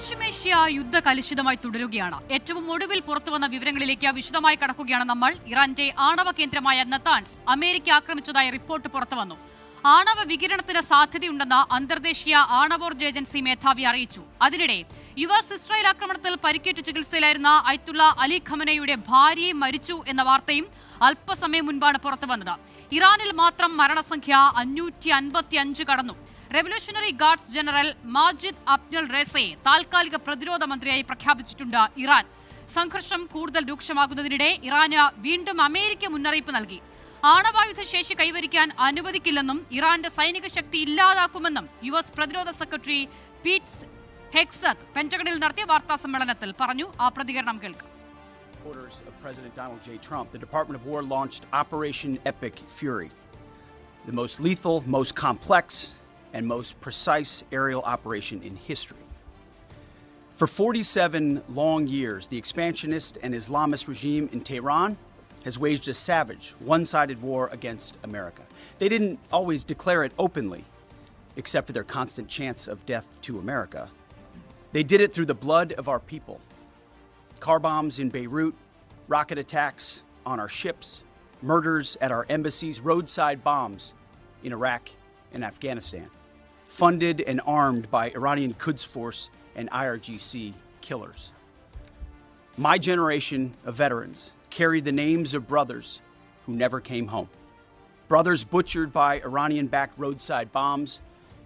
പശ്ചിമേഷ്യ യുദ്ധ കലുഷിതമായി തുടരുകയാണ്. ഏറ്റവും ഒടുവിൽ പുറത്തുവന്ന വിവരങ്ങളിലേക്ക് വിശദമായി കടക്കുകയാണ് നമ്മൾ. ഇറാന്റെ ആണവ കേന്ദ്രമായ നതാൻസ് അമേരിക്ക ആക്രമിച്ചതായി റിപ്പോർട്ട് പുറത്തുവന്നു. ആണവ വികിരണത്തിന് സാധ്യതയുണ്ടെന്ന് അന്തർദേശീയ ആണവോർജ്ജ ഏജൻസി മേധാവി അറിയിച്ചു. അതിനിടെ യുഎസ് ഇസ്രായേൽ ആക്രമണത്തിൽ പരിക്കേറ്റ് ചികിത്സയിലായിരുന്ന അയത്തുള്ള അലി ഖമനയുടെ ഭാര്യയെ മരിച്ചു എന്ന വാർത്തയും അല്പസമയം മുൻപാണ് പുറത്തുവന്നത്. ഇറാനിൽ മാത്രം മരണസംഖ്യ 555 കടന്നു. Revolutionary guards general Majid Abdul റസയെ താൽക്കാലിക പ്രതിരോധ മന്ത്രിയായി പ്രഖ്യാപിച്ചിട്ടുണ്ട് ഇറാൻ. സംഘർഷം കൂടുതൽ രൂക്ഷമാകുന്നതിനിടെ ഇറാന് വീണ്ടും അമേരിക്ക മുന്നറിയിപ്പ് നൽകി. ആണവായുധ ശേഷി കൈവരിക്കാൻ അനുവദിക്കില്ലെന്നും ഇറാന്റെ സൈനിക ശക്തി ഇല്ലാതാക്കുമെന്നും യുഎസ് പ്രതിരോധ സെക്രട്ടറി പീറ്റ് ഹെഗ്സത്ത് പെന്റഗണിൽ നടത്തിയ വാർത്താ സമ്മേളനത്തിൽ പറഞ്ഞു. ആ പ്രതികരണം കേൾക്കാം. Orders of President Donald J. Trump, the Department of War launched Operation Epic Fury, the most lethal, most complex, and most precise aerial operation in history. For 47 long years, the expansionist and Islamist regime in Tehran has waged a savage, one-sided war against America. They didn't always declare it openly, except for their constant chants of death to America. They did it through the blood of our people. Car bombs in Beirut, rocket attacks on our ships, murders at our embassies, roadside bombs in Iraq and Afghanistan, funded and armed by Iranian Quds Force and IRGC killers. My generation of veterans carry the names of brothers who never came home. Brothers butchered by Iranian-backed roadside bombs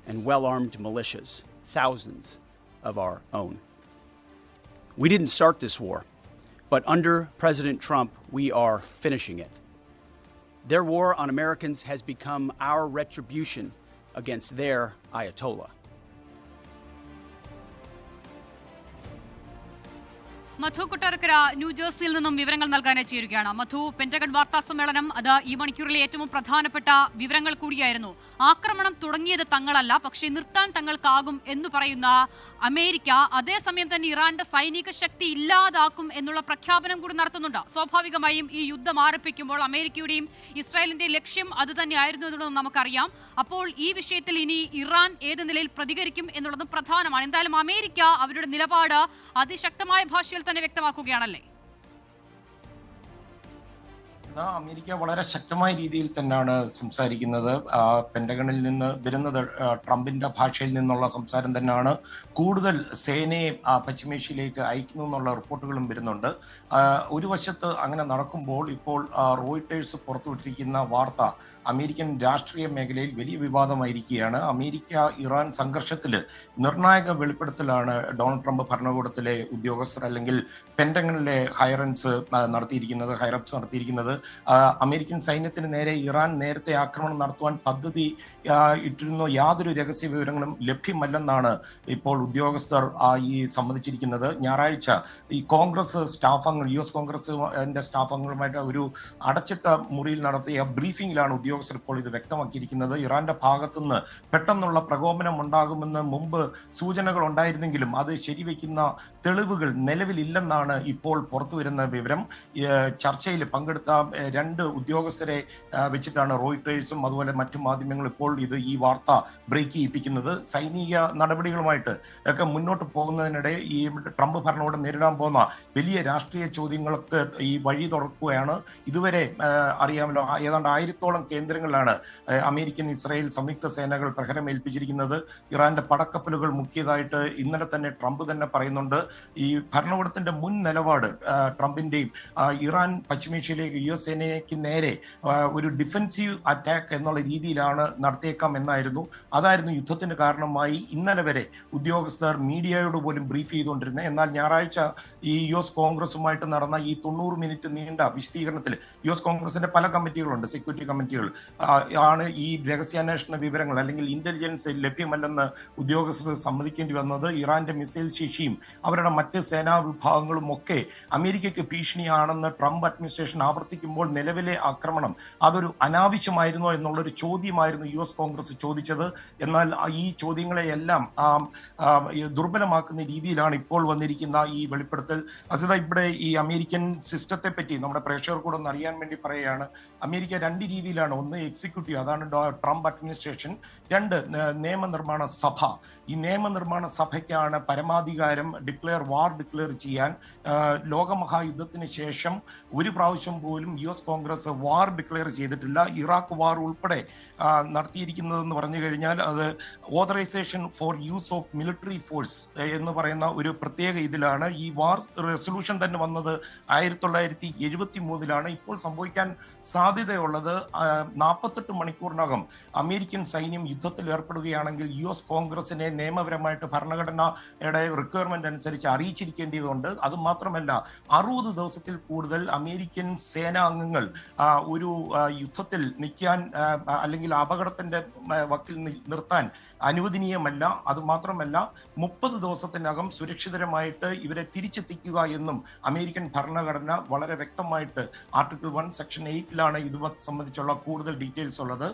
and well-armed militias, thousands of our own. We didn't start this war, but under President Trump, we are finishing it. Their war on Americans has become our retribution against their Ayatollah. മധു കൊട്ടാരക്കര ന്യൂജേഴ്സിയിൽ നിന്നും വിവരങ്ങൾ നൽകാനായി ചേരുകയാണ്. മധു, pentagon വാർത്താ സമ്മേളനം അത് ഈ മണിക്കൂറിലെ ഏറ്റവും പ്രധാനപ്പെട്ട വിവരങ്ങൾ കൂടിയായിരുന്നു. ആക്രമണം തുടങ്ങിയത് തങ്ങളല്ല, പക്ഷേ നിർത്താൻ തങ്ങൾക്കാകും എന്ന് പറയുന്ന അമേരിക്ക അതേസമയം തന്നെ ഇറാന്റെ സൈനിക ശക്തി ഇല്ലാതാക്കും എന്നുള്ള പ്രഖ്യാപനം കൂടി നടത്തുന്നുണ്ട്. സ്വാഭാവികമായും ഈ യുദ്ധം ആരംഭിക്കുമ്പോൾ അമേരിക്കയുടെയും ഇസ്രായേലിന്റെയും ലക്ഷ്യം അത് തന്നെയായിരുന്നു എന്നുള്ളത് നമുക്കറിയാം. അപ്പോൾ ഈ വിഷയത്തിൽ ഇനി ഇറാൻ ഏത് നിലയിൽ പ്രതികരിക്കും എന്നുള്ളതും പ്രധാനമാണ്. എന്തായാലും അമേരിക്ക അവരുടെ നിലപാട് അതിശക്തമായ ഭാഷയിൽ തന്നെ വ്യക്തമാക്കുകയാണല്ലേ? അമേരിക്ക വളരെ ശക്തമായ രീതിയിൽ തന്നെയാണ് സംസാരിക്കുന്നത്. പെന്റഗണിൽ നിന്ന് വരുന്നത് ട്രംപിന്റെ ഭാഷയിൽ നിന്നുള്ള സംസാരം തന്നെയാണ്. കൂടുതൽ സേനയെ പശ്ചിമേഷ്യയിലേക്ക് അയക്കുന്നു എന്നുള്ള റിപ്പോർട്ടുകളും വരുന്നുണ്ട്. ഒരു വശത്ത് അങ്ങനെ നടക്കുമ്പോൾ ഇപ്പോൾ റോയിട്ടേഴ്സ് പുറത്തുവിട്ടിരിക്കുന്ന വാർത്ത അമേരിക്കൻ രാഷ്ട്രീയ മേഖലയിൽ വലിയ വിവാദമായിരിക്കുകയാണ്. അമേരിക്ക ഇറാൻ സംഘർഷത്തിൽ നിർണായക വെളിപ്പെടുത്തലാണ് ഡൊണാൾഡ് ട്രംപ് ഭരണകൂടത്തിലെ ഉദ്യോഗസ്ഥർ അല്ലെങ്കിൽ പെന്റഗണിലെ ഹൈറപ്സ് നടത്തിയിരിക്കുന്നത്. അമേരിക്കൻ സൈന്യത്തിന് നേരെ ഇറാൻ നേരത്തെ ആക്രമണം നടത്തുവാൻ പദ്ധതി ഇട്ടിരുന്ന യാതൊരു രഹസ്യ വിവരങ്ങളും ലഭ്യമല്ലെന്നാണ് ഇപ്പോൾ ഉദ്യോഗസ്ഥർ ഈ സമ്മതിച്ചിരിക്കുന്നത്. ഞായറാഴ്ച ഈ കോൺഗ്രസ് സ്റ്റാഫംഗങ്ങൾ US കോൺഗ്രസിന്റെ സ്റ്റാഫംഗങ്ങളുമായിട്ട് ഒരു അടച്ചിട്ട മുറിയിൽ നടത്തിയ ബ്രീഫിംഗിലാണ് ഉദ്യോഗസ്ഥർ ഇപ്പോൾ ഇത് വ്യക്തമാക്കിയിരിക്കുന്നത്. ഇറാന്റെ ഭാഗത്തുനിന്ന് പെട്ടെന്നുള്ള പ്രകോപനം ഉണ്ടാകുമെന്ന് മുമ്പ് സൂചനകൾ ഉണ്ടായിരുന്നെങ്കിലും അത് ശരിവെക്കുന്ന തെളിവുകൾ നിലവിലില്ലെന്നാണ് ഇപ്പോൾ പുറത്തുവരുന്ന വിവരം. ചർച്ചയിൽ പങ്കെടുത്ത 2 ഉദ്യോഗസ്ഥരെ വെച്ചിട്ടാണ് റോയിട്ടേഴ്സും അതുപോലെ മറ്റു മാധ്യമങ്ങളും ഇപ്പോൾ ഈ വാർത്ത ബ്രേക്ക് ചെയ്യിപ്പിക്കുന്നത്. സൈനിക നടപടികളുമായിട്ട് ഒക്കെ മുന്നോട്ട് പോകുന്നതിനിടെ ഈ ട്രംപ് ഭരണകൂടം നേരിടാൻ പോകുന്ന വലിയ രാഷ്ട്രീയ ചോദ്യങ്ങൾക്ക് ഈ വഴി തുറക്കുകയാണ്. ഇതുവരെ അറിയാമല്ലോ, ഏതാണ്ട് 1000-ഓളം കേന്ദ്രങ്ങളിലാണ് അമേരിക്കൻ ഇസ്രായേൽ സംയുക്ത സേനകൾ പ്രഹരമേൽപ്പിച്ചിരിക്കുന്നത്. ഇറാന്റെ പടക്കപ്പലുകൾ മുക്കിയതായിട്ട് ഇന്നലെ തന്നെ ട്രംപ് തന്നെ പറയുന്നുണ്ട്. ഈ ഭരണകൂടത്തിന്റെ മുൻ നിലപാട് ട്രംപിന്റെയും ഇറാൻ പശ്ചിമേഷ്യയിലേക്ക് US സേനയ്ക്ക് നേരെ ഒരു ഡിഫെൻസീവ് അറ്റാക്ക് എന്നുള്ള രീതിയിലാണ് നടത്തിയേക്കാം എന്നായിരുന്നു. അതായിരുന്നു യുദ്ധത്തിന് കാരണമായി ഇന്നലെ വരെ ഉദ്യോഗസ്ഥർ മീഡിയയോട് പോലും ബ്രീഫ് ചെയ്തുകൊണ്ടിരുന്നത്. എന്നാൽ ഞായറാഴ്ച ഈ US കോൺഗ്രസുമായിട്ട് നടന്ന ഈ 90 മിനിറ്റ് നീണ്ട വിശദീകരണത്തിൽ US കോൺഗ്രസിന്റെ പല കമ്മിറ്റികളുണ്ട്, സെക്യൂരിറ്റി കമ്മിറ്റികൾ ആണ് ഈ രഹസ്യാന്വേഷണ വിവരങ്ങൾ അല്ലെങ്കിൽ ഇന്റലിജൻസ് ലഭ്യമല്ലെന്ന് ഉദ്യോഗസ്ഥർ സമ്മതിക്കേണ്ടി വന്നത്. ഇറാന്റെ മിസൈൽ ശേഷിയും അവരുടെ മറ്റ് സേനാ വിഭാഗങ്ങളും ഒക്കെ അമേരിക്കയ്ക്ക് ഭീഷണിയാണെന്ന് ട്രംപ് അഡ്മിനിസ്ട്രേഷൻ ആവർത്തിക്കുമ്പോൾ നോക്കുമ്പോൾ നിലവിലെ ആക്രമണം അതൊരു അനാവശ്യമായിരുന്നോ എന്നുള്ളൊരു ചോദ്യമായിരുന്നു US കോൺഗ്രസ് ചോദിച്ചത്. എന്നാൽ ഈ ചോദ്യങ്ങളെയെല്ലാം ദുർബലമാക്കുന്ന രീതിയിലാണ് ഇപ്പോൾ വന്നിരിക്കുന്ന ഈ വെളിപ്പെടുത്തൽ. അസിത, ഇവിടെ ഈ അമേരിക്കൻ സിസ്റ്റത്തെ പറ്റി നമ്മുടെ പ്രേക്ഷകർ കൂടെ ഒന്ന് അറിയാൻ വേണ്ടി പറയുകയാണ്. അമേരിക്ക രണ്ട് രീതിയിലാണ്. ഒന്ന് എക്സിക്യൂട്ടീവ്, അതാണ് ട്രംപ് അഡ്മിനിസ്ട്രേഷൻ. രണ്ട് നിയമനിർമ്മാണ സഭ. ഈ നിയമനിർമ്മാണ സഭയ്ക്കാണ് പരമാധികാരം വാർ ഡിക്ലെയർ ചെയ്യാൻ. ലോകമഹായുദ്ധത്തിന് ശേഷം ഒരു പ്രാവശ്യം പോലും US കോൺഗ്രസ് വാർ ഡിക്ലെയർ ചെയ്തിട്ടില്ല. ഇറാഖ് വാർ ഉൾപ്പെടെ നടത്തിയിരിക്കുന്നതെന്ന് പറഞ്ഞു കഴിഞ്ഞാൽ അത് authorisation for use of military force എന്ന് പറയുന്ന ഒരു പ്രത്യേക ഇതിലാണ്. ഈ വാർ റെസൊല്യൂഷൻ തന്നെ വന്നത് 1973-ലാണ്. ഇപ്പോൾ സംഭവിക്കാൻ സാധ്യതയുള്ളത് 48 മണിക്കൂറിനകം അമേരിക്കൻ സൈന്യം യുദ്ധത്തിൽ ഏർപ്പെടുകയാണെങ്കിൽ US കോൺഗ്രസിനെ നിയമപരമായിട്ട് ഭരണഘടനയുടെ റിക്വയർമെന്റ് അനുസരിച്ച് അറിയിച്ചിരിക്കേണ്ടതുണ്ട്. അതുമാത്രമല്ല 60 ദിവസത്തിൽ കൂടുതൽ അമേരിക്കൻ സേനാംഗങ്ങൾ ഒരു യുദ്ധത്തിൽ നിൽക്കാൻ അല്ലെങ്കിൽ അപകടത്തിന്റെ വക്കിൽ നിർത്താൻ അനുവദനീയമല്ല. അതുമാത്രമല്ല 30 ദിവസത്തിനകം സുരക്ഷിതരമായിട്ട് ഇവരെ തിരിച്ചെത്തിക്കുക എന്നും അമേരിക്കൻ ഭരണഘടന വളരെ വ്യക്തമായിട്ട് ആർട്ടിക്കിൾ 1 സെക്ഷൻ 8-ലാണ് ഇത് സംബന്ധിച്ചുള്ള കൂടുതൽ ഡീറ്റെയിൽസ് ഉള്ളത്.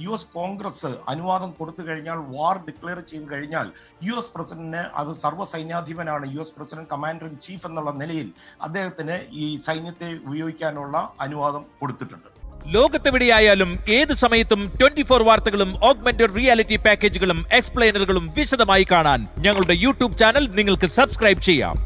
US കോൺഗ്രസ് അനുവാദം കൊടുത്തു കഴിഞ്ഞാൽ, വാർ ഡിക്ലെയർ ചെയ്ത് കഴിഞ്ഞാൽ US പ്രസിഡന്റിന് അത് സർവ്വസൈന്യാധിപനാണ്. US president commander in chief എന്നുള്ള നിലയിൽ അദ്ദേഹത്തിന് ഈ സൈന്യത്തെ ഉപയോഗിക്കാനുള്ള അനുവാദം കൊടുത്തിട്ടുണ്ട്. ലോകത്തെവിടെയായാലും ഏത് സമയത്തും 24 വാർത്തകളും ഓഗ്മെന്റഡ് റിയാലിറ്റി പാക്കേജുകളും എക്സ്പ്ലെയിനറുകളും വിശദമായി കാണാൻ ഞങ്ങളുടെ YouTube ചാനൽ നിങ്ങൾക്ക് സബ്സ്ക്രൈബ് ചെയ്യാം.